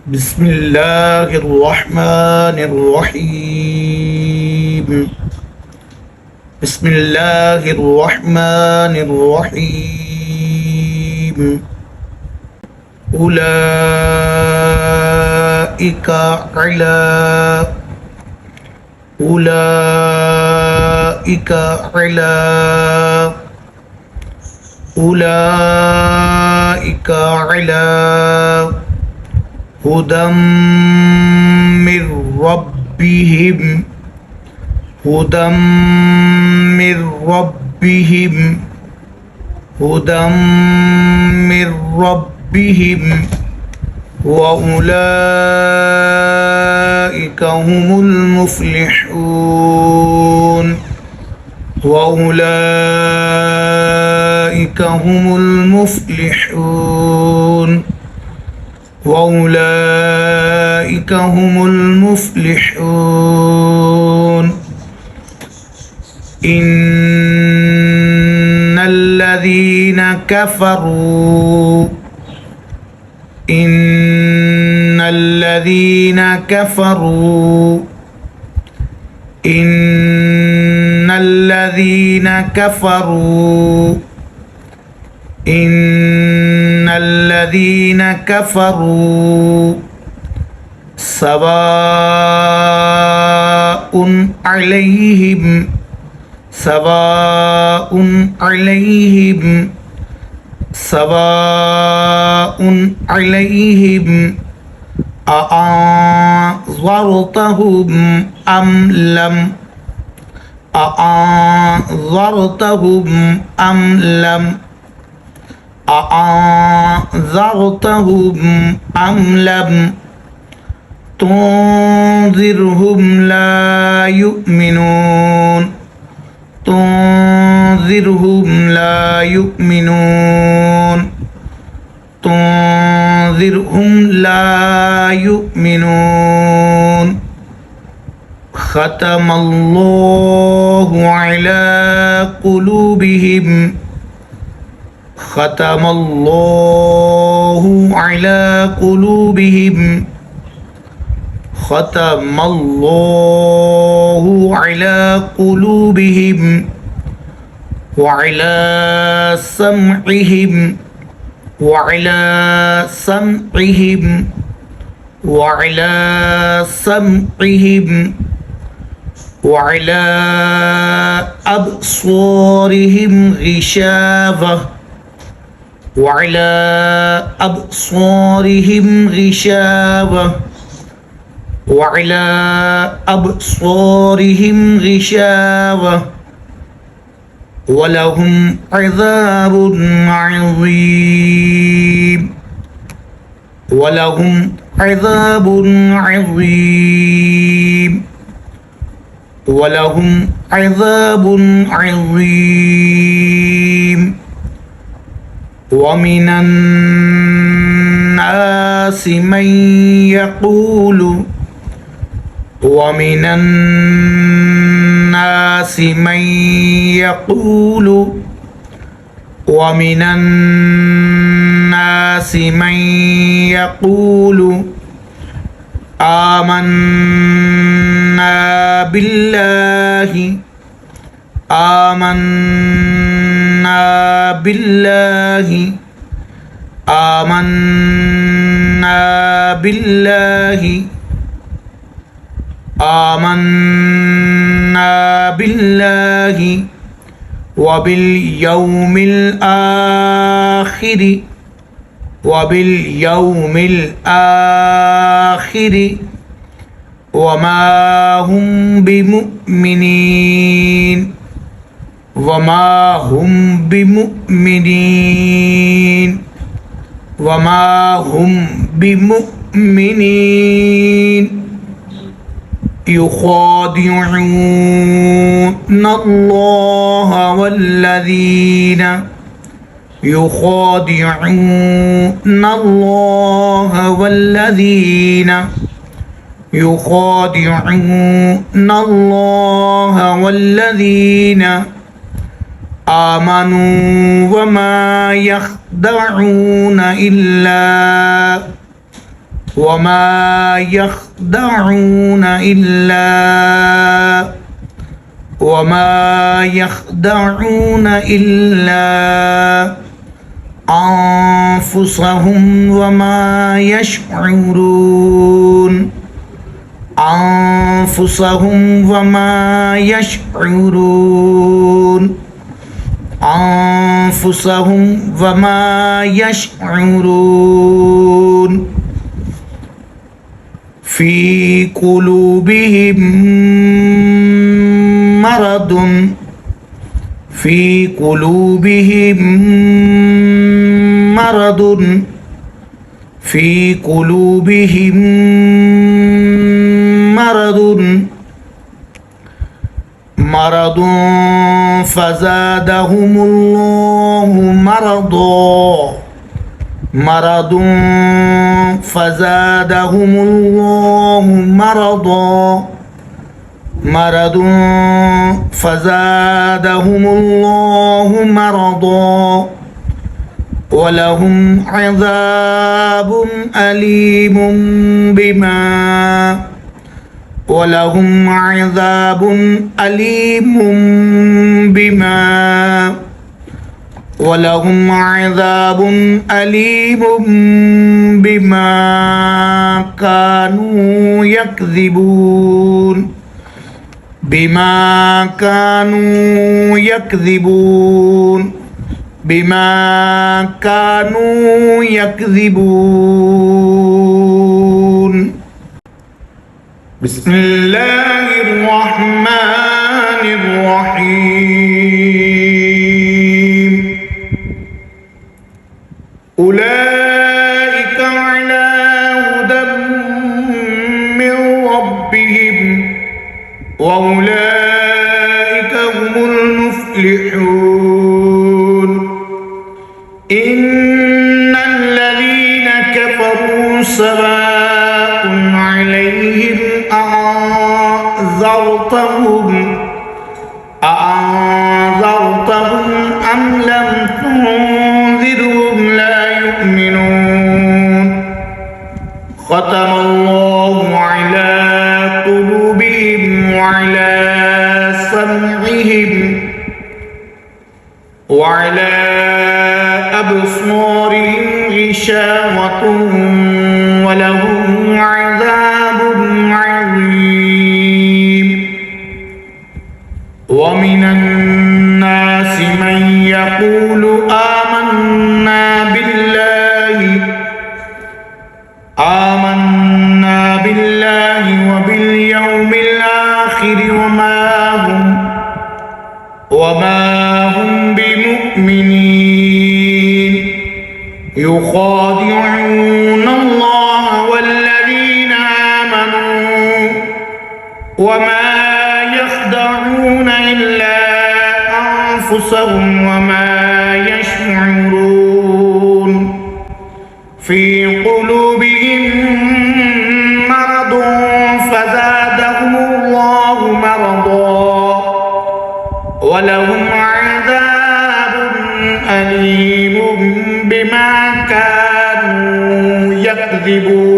بسم الله الرحمن الرحيم. بسم الله الرحمن الرحيم. أولئك على أولئك على أولئك على هدى من ربهم هدى من ربهم هدى من ربهم وأولئك هم المفلحون وأولئك هم المفلحون وأولئك هم المفلحون. إن الذين كفروا إن الذين كفروا إن الذين كفروا إن الذين كفروا سواء عليهم سواء عليهم سواء عليهم أأنذرتهم أم لم أأنذرتهم أم لم أأنذرتهم أم لم تنذرهم لا يؤمنون تنذرهم لا يؤمنون تنذرهم لا يؤمنون. ختم الله على قلوبهم ختم الله على قلوبهم ختم الله على قلوبهم وعلى سمعهم وعلى سمعهم وعلى سمعهم وعلى أبصارهم غشاوة وعلى أبصارهم غشاوة وعلى أبصارهم غشاوة ولهم عذاب عظيم ولهم عذاب عظيم ولهم عذاب عظيم. ومن الناس من يقول ومن الناس من يقول ومن الناس من يقول آمنا بالله آمنا بالله آمنا بالله آمنا بالله وباليوم الآخر وباليوم الآخر وما هم بمؤمنين وما هم بمؤمنين وما هم بمؤمنين. يخادعون الله والذين يخادعون الله والذين يخادعون الله والذين آمنوا وما يخدعون إلا وما يخدعون إلا أنفسهم وما يشعرون في قلوبهم مرض فزادهم الله مرضا ولهم عذاب أليم بما كانوا يكذبون بسم الله الرحمن الرحيم أولئك على هدى من ربهم وأولئك هم المفلحون إن الذين كفروا سواء عليهم أأنذرتهم أم لم تنذرهم لا يؤمنون ختم الله على قلوبهم وعلى سمعهم وعلى أبصارهم غشاوة ولهم عذاب عظيم ومن الناس من يقول آمنا بالله وباليوم الآخر وما هم بمؤمنين يخادعون الله والذين آمنوا وما يخدعون إلا أنفسهم وما يشعرون في قلوبهم مرض فزادهم الله مرضا ولهم عذاب أليم بما كانوا يكذبون